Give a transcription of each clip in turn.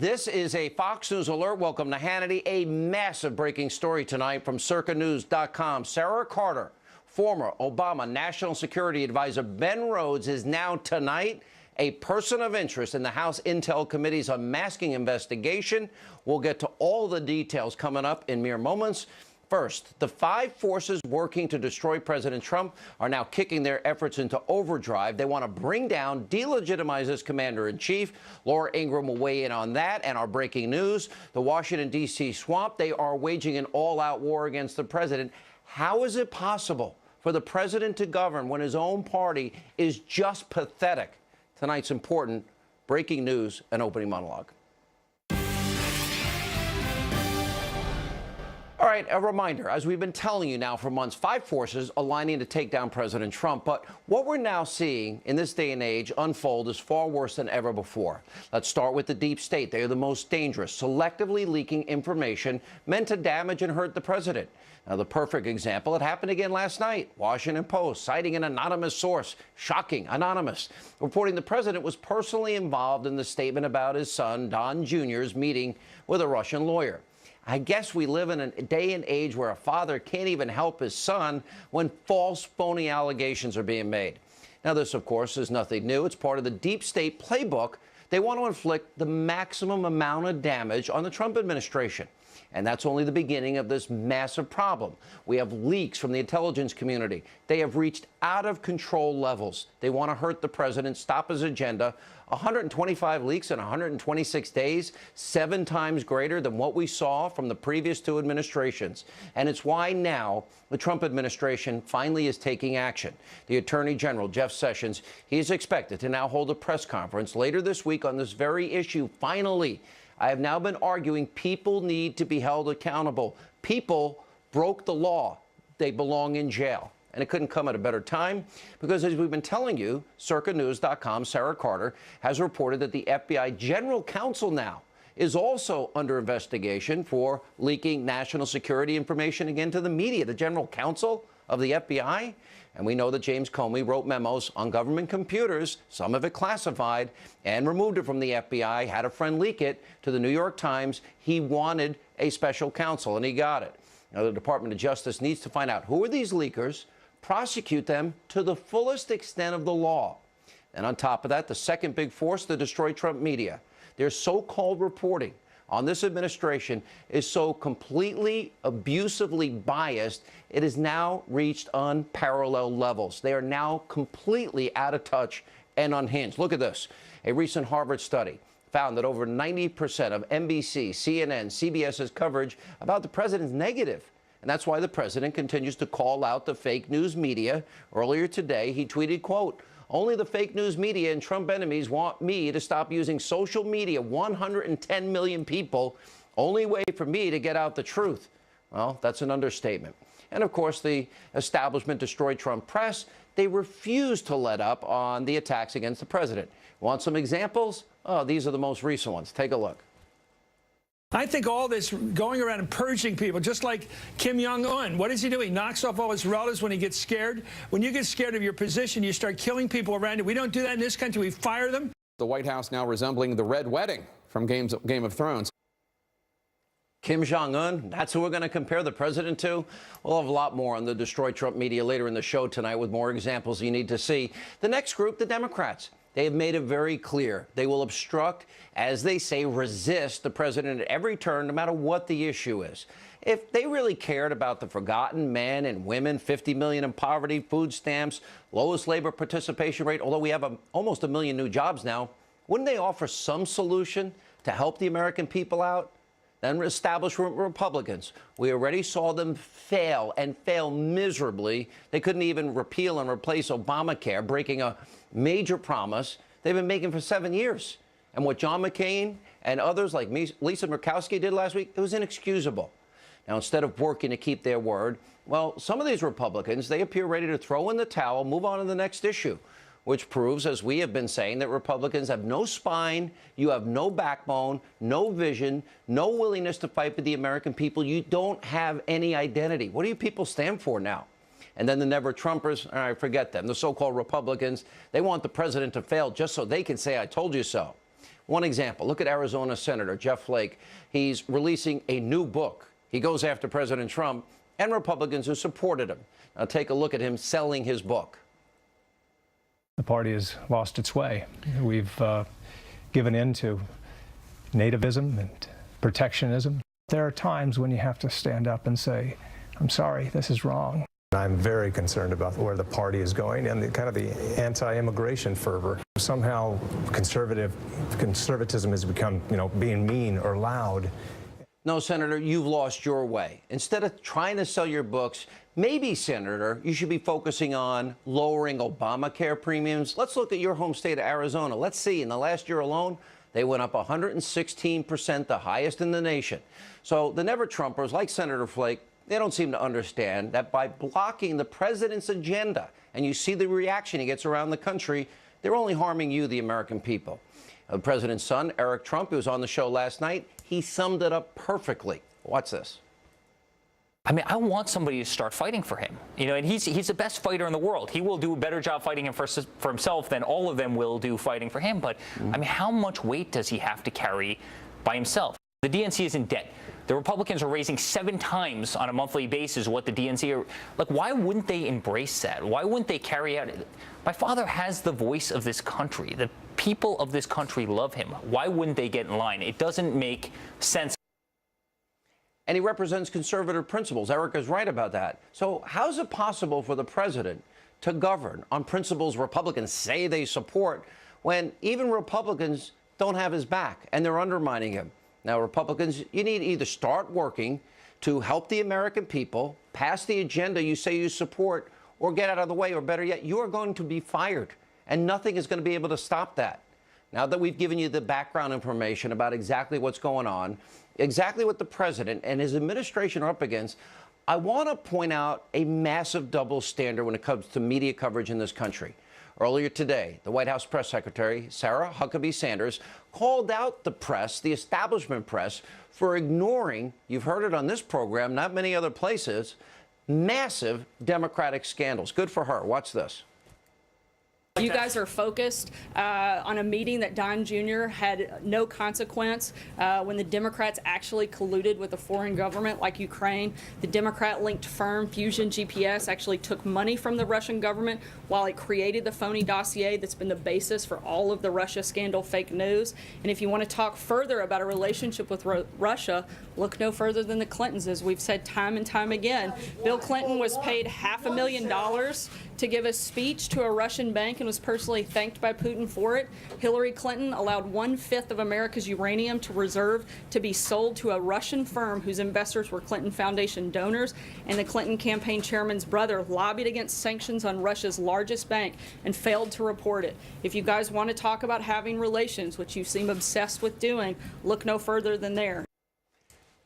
This is a Fox News alert. Welcome to Hannity. A massive breaking story tonight from circanews.com. Sarah Carter, former Obama National Security Advisor Ben Rhodes, is now tonight a person of interest in the House Intel Committee's unmasking investigation. We'll get to all the details coming up in mere moments. First, the five forces working to destroy President Trump are now kicking their efforts into overdrive. They want to bring down, delegitimize his commander-in-chief. Laura Ingraham will weigh in on that and our breaking news. The Washington, D.C. swamp, they are waging an all-out war against the president. How is it possible for the president to govern when his own party is just pathetic? Tonight's important breaking news and opening monologue. All right, a reminder, as we've been telling you now for months, five forces aligning to take down President Trump. But what we're now seeing in this day and age unfold is far worse than ever before. Let's start with the deep state. They are the most dangerous, selectively leaking information meant to damage and hurt the president. Now, the perfect example, it happened again last night. Washington Post, citing an anonymous source, shocking, anonymous, reporting the president was personally involved in the statement about his son, Don Jr.'s meeting with a Russian lawyer. I guess we live in a day and age where a father can't even help his son when false, phony allegations are being made. Now, this, of course, is nothing new. It's part of the deep state playbook. They want to inflict the maximum amount of damage on the Trump administration. And that's only the beginning of this massive problem. We have leaks from the intelligence community. They have reached out of control levels. They want to hurt the president, stop his agenda. 125 leaks in 126 days, 7 times greater than what we saw from the previous two administrations. And it's why now the Trump administration finally is taking action. The Attorney General, Jeff Sessions, he is expected to now hold a press conference later this week on this very issue. Finally, I have now been arguing people need to be held accountable. People broke the law. They belong in jail. And it couldn't come at a better time because, as we've been telling you, circanews.com, Sarah Carter, has reported that the FBI general counsel now is also under investigation for leaking national security information again to the media. The general counsel of the FBI. And we know that James Comey wrote memos on government computers, some of it classified, and removed it from the FBI, had a friend leak it to the New York Times. He wanted a special counsel, and he got it. Now, the Department of Justice needs to find out who are these leakers, prosecute them to the fullest extent of the law. And on top of that, the second big force to destroy Trump media. Their so-called reporting on this administration is so completely abusively biased, it has now reached unparalleled levels. They are now completely out of touch and unhinged. Look at this. A recent Harvard study found that over 90% of NBC, CNN, CBS's coverage about the president is negative. And that's why the president continues to call out the fake news media. Earlier today, he tweeted, quote, "Only the fake news media and Trump enemies want me to stop using social media. 110 million people. Only way for me to get out the truth." Well, that's an understatement. And, of course, the establishment destroyed Trump press. They refuse to let up on the attacks against the president. Want some examples? Oh, these are the most recent ones. Take a look. I think all this going around and purging people, just like Kim Jong-un, what does he do? He knocks off all his relatives when he gets scared. When you get scared of your position, you start killing people around you. We don't do that in this country. We fire them. The White House now resembling the Red Wedding from Game of Thrones. Kim Jong-un, that's who we're going to compare the president to? We'll have a lot more on the Destroy Trump media later in the show tonight with more examples you need to see. The next group, the Democrats. They have made it very clear. They will obstruct, as they say, resist the president at every turn, no matter what the issue is. If they really cared about the forgotten men and women, 50 million in poverty, food stamps, lowest labor participation rate, although we have almost 1 million new jobs now, wouldn't they offer some solution to help the American people out? Then establishment Republicans. We already saw them fail and fail miserably. They couldn't even repeal and replace Obamacare, breaking a major promise they've been making for 7 years. And what John McCain and others like Lisa Murkowski did last week, it was inexcusable. Now, instead of working to keep their word, well, some of these Republicans, they appear ready to throw in the towel, move on to the next issue, which proves, as we have been saying, that Republicans have no spine, you have no backbone, no vision, no willingness to fight for the American people. You don't have any identity. What do you people stand for now? And then the never-Trumpers, all right, forget them. The so-called Republicans, they want the president to fail just so they can say, I told you so. One example, look at Arizona Senator Jeff Flake. He's releasing a new book. He goes after President Trump and Republicans who supported him. Now take a look at him selling his book. The party has lost its way. We've given in to nativism and protectionism. There are times when you have to stand up and say, I'm sorry, this is wrong. I'm very concerned about where the party is going and the anti-immigration fervor. Somehow conservatism has become, being mean or loud. No, Senator, you've lost your way. Instead of trying to sell your books, maybe, Senator, you should be focusing on lowering Obamacare premiums. Let's look at your home state of Arizona. Let's see, in the last year alone, they went up 116%, the highest in the nation. So the never-Trumpers, like Senator Flake, they don't seem to understand that by blocking the president's agenda, and you see the reaction he gets around the country, they're only harming you, the American people. The president's son, Eric Trump, who was on the show last night, he summed it up perfectly. Watch this. I mean, I want somebody to start fighting for him. And he's the best fighter in the world. He will do a better job fighting him for himself than all of them will do fighting for him. But, I mean, how much weight does he have to carry by himself? The DNC is in debt. The Republicans are raising 7 times on a monthly basis what the DNC are. Like, why wouldn't they embrace that? Why wouldn't they carry out? My father has the voice of this country. The people of this country love him. Why wouldn't they get in line? It doesn't make sense. And he represents conservative principles. Eric is right about that. So how is it possible for the president to govern on principles Republicans say they support when even Republicans don't have his back and they're undermining him? Now, Republicans, you need to either start working to help the American people, pass the agenda you say you support, or get out of the way, or better yet, you are going to be fired, and nothing is going to be able to stop that. Now that we've given you the background information about exactly what's going on, exactly what the president and his administration are up against, I want to point out a massive double standard when it comes to media coverage in this country. Earlier today, the White House press secretary, Sarah Huckabee Sanders, called out the press, the establishment press, for ignoring, you've heard it on this program, not many other places, massive Democratic scandals. Good for her. Watch this. You guys are focused on a meeting that Don Jr. had no consequence when the Democrats actually colluded with a foreign government like Ukraine. The Democrat-linked firm Fusion GPS actually took money from the Russian government while it created the phony dossier that's been the basis for all of the Russia scandal fake news. And if you want to talk further about a relationship with Russia, look no further than the Clintons, as we've said time and time again. Bill Clinton was paid $500,000 to give a speech to a Russian bank and was personally thanked by Putin for it. Hillary Clinton allowed 1/5 of America's uranium to reserve to be sold to a Russian firm whose investors were Clinton Foundation donors. And the Clinton campaign chairman's brother lobbied against sanctions on Russia's largest bank and failed to report it. If you guys want to talk about having relations, which you seem obsessed with doing, look no further than there.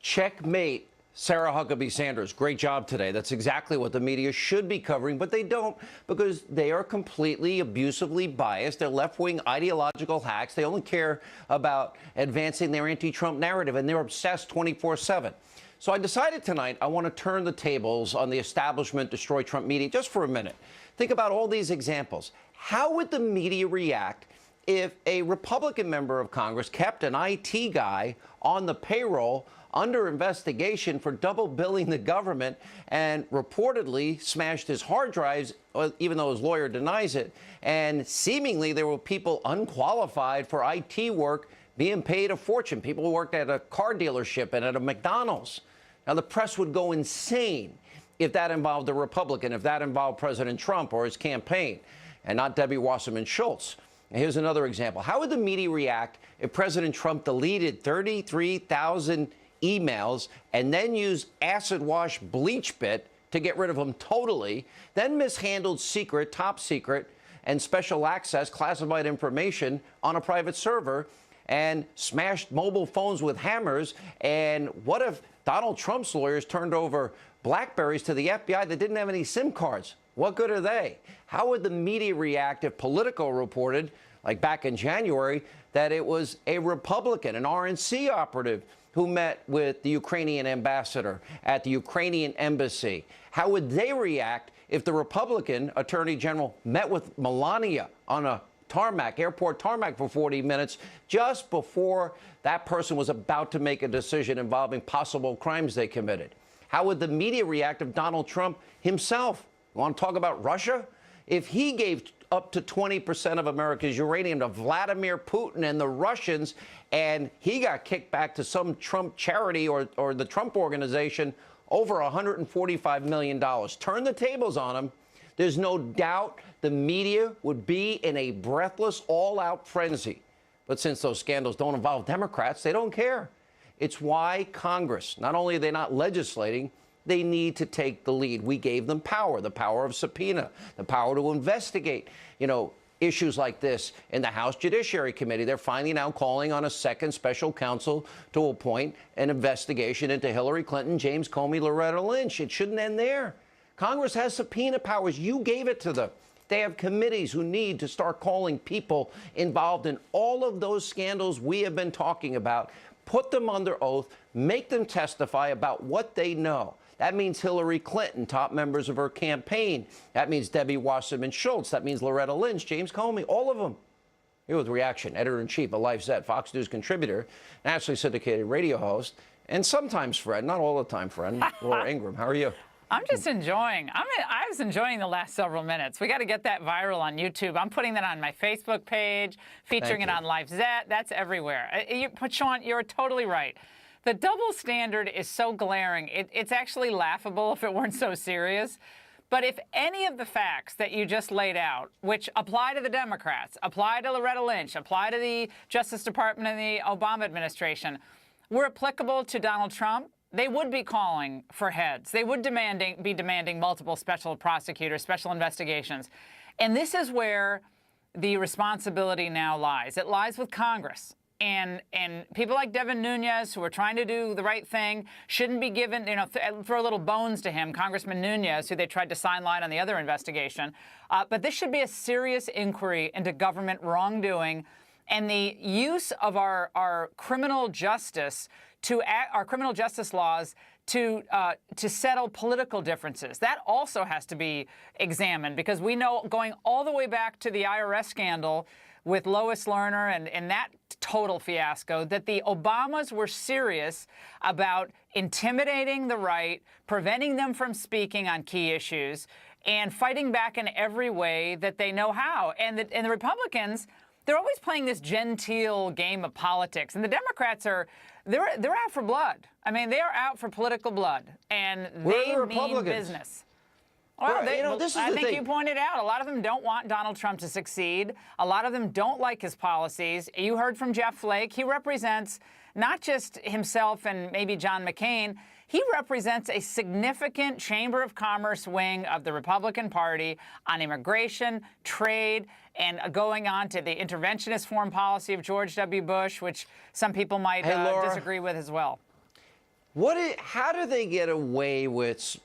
Checkmate. Sarah Huckabee Sanders, great job today. That's exactly what the media should be covering, but they don't, because they are completely abusively biased. They're left-wing ideological hacks. They only care about advancing their anti-Trump narrative, and they're obsessed 24/7. So I decided tonight I want to turn the tables on the establishment destroy Trump media just for a minute. Think about all these examples. How would the media react if a Republican member of Congress kept an IT guy on the payroll under investigation for double billing the government and reportedly smashed his hard drives, even though his lawyer denies it, and seemingly there were people unqualified for IT work being paid a fortune, people who worked at a car dealership and at a McDonald's? Now, the press would go insane if that involved a Republican, if that involved President Trump or his campaign, and not Debbie Wasserman Schultz. And here's another example. How would the media react if President Trump deleted 33,000 emails and then used acid wash bleach bit to get rid of them totally, then mishandled secret, top secret, and special access classified information on a private server, and smashed mobile phones with hammers? And what if Donald Trump's lawyers turned over BlackBerries to the FBI that didn't have any SIM cards? What good are they? How would the media react if Politico reported, like back in January, that it was a Republican, an RNC operative, who met with the Ukrainian ambassador at the Ukrainian embassy? How would they react if the Republican Attorney General met with Melania on a airport tarmac for 40 minutes just before that person was about to make a decision involving possible crimes they committed. How would the media react if Donald Trump himself, you want to talk about Russia? If he gave up to 20% of America's uranium to Vladimir Putin and the Russians, and he got kicked back to some Trump charity or the Trump organization over $145 million. Turn the tables on him. There's no doubt the media would be in a breathless, all-out frenzy. But since those scandals don't involve Democrats, they don't care. It's why Congress, not only are they not legislating, they need to take the lead. We gave them power, the power of subpoena, the power to investigate, issues like this in the House Judiciary Committee. They're finally now calling on a second special counsel to appoint an investigation into Hillary Clinton, James Comey, Loretta Lynch. It shouldn't end there. Congress has subpoena powers. You gave it to them. They have committees who need to start calling people involved in all of those scandals we have been talking about, put them under oath, make them testify about what they know. That means Hillary Clinton, top members of her campaign. That means Debbie Wasserman Schultz. That means Loretta Lynch, James Comey, all of them. Here with reaction, editor-in-chief of LifeZette, Fox News contributor, nationally syndicated radio host, and sometimes friend, not all the time friend, Laura Ingraham. How are you? I'm just enjoying. I was enjoying the last several minutes. We got to get that viral on YouTube. I'm putting that on my Facebook page, featuring it on LifeZette. That's everywhere. Sean, you're totally right. The double standard is so glaring. It's actually laughable if it weren't so serious. But if any of the facts that you just laid out, which apply to the Democrats, apply to Loretta Lynch, apply to the Justice Department and the Obama administration, were applicable to Donald Trump, they would be calling for heads. They would be demanding multiple special prosecutors, special investigations. And this is where the responsibility now lies. It lies with Congress. And people like Devin Nunes, who are trying to do the right thing, shouldn't be given, throw little bones to him, Congressman Nunes, who they tried to sideline on the other investigation. But this should be a serious inquiry into government wrongdoing and the use of our criminal justice our criminal justice laws to settle political differences. That also has to be examined, because we know, going all the way back to the IRS scandal with Lois Lerner and that total fiasco, that the Obamas were serious about intimidating the right, preventing them from speaking on key issues, and fighting back in every way that they know how. And the Republicans, they're always playing this genteel game of politics, and the Democrats they're out for blood. I mean, they are out for political blood, and they mean business. Well, I think you pointed out, a lot of them don't want Donald Trump to succeed. A lot of them don't like his policies. You heard from Jeff Flake. He represents not just himself and maybe John McCain. He represents a significant Chamber of Commerce wing of the Republican Party on immigration, trade, and going on to the interventionist foreign policy of George W. Bush, which some people might disagree with as well. How do they get away with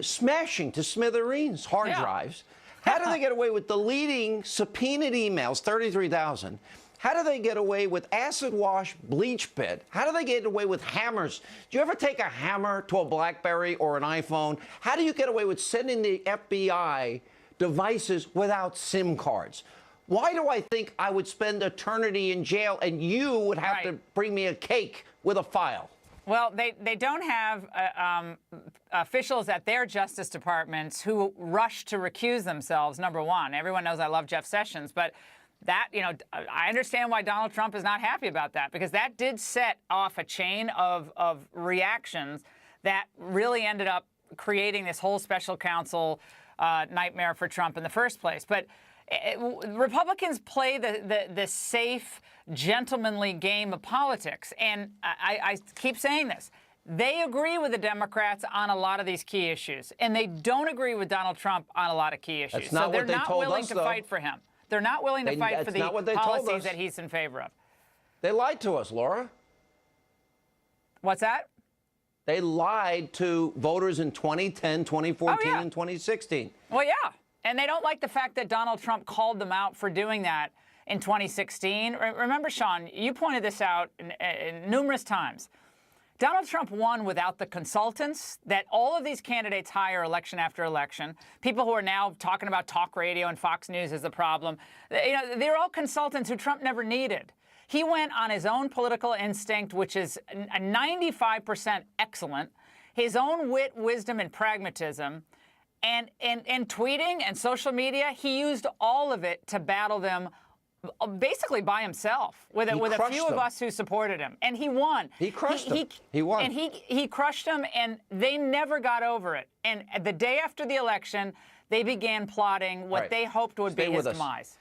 smashing to smithereens hard drives? How do they get away with deleting subpoenaed emails, 33,000? How do they get away with acid wash bleach pit? How do they get away with hammers? Do you ever take a hammer to a BlackBerry or an iPhone? How do you get away with sending the FBI devices without SIM cards? Why do I think I would spend eternity in jail and you would have to bring me a cake with a file? Well, they don't have officials at their Justice Departments who rush to recuse themselves, number one. Everyone knows I love Jeff Sessions, but that, I understand why Donald Trump is not happy about that, because that did set off a chain of reactions that really ended up creating this whole special counsel nightmare for Trump in the first place. But Republicans play the safe, gentlemanly game of politics. And I keep saying this. They agree with the Democrats on a lot of these key issues, and they don't agree with Donald Trump on a lot of key issues. So they're not willing to fight for him. They're not willing to fight for the policies that he's in favor of. They lied to us, Laura. What's that? They lied to voters in 2010, 2014, and 2016. Well, yeah. And they don't like the fact that Donald Trump called them out for doing that in 2016. Remember, Sean, you pointed this out numerous times. Donald Trump won without the consultants that all of these candidates hire election after election. People who are now talking about talk radio and Fox News is the problem. You know, they're all consultants who Trump never needed. He went on his own political instinct, which is a 95% excellent, his own wit, wisdom, and pragmatism, and tweeting and social media. He used all of it to battle them basically by himself, with a few of us who supported him, and he won. He crushed them. He won, and he crushed them, and they never got over it. And the day after the election, they began plotting what they hoped would be his demise.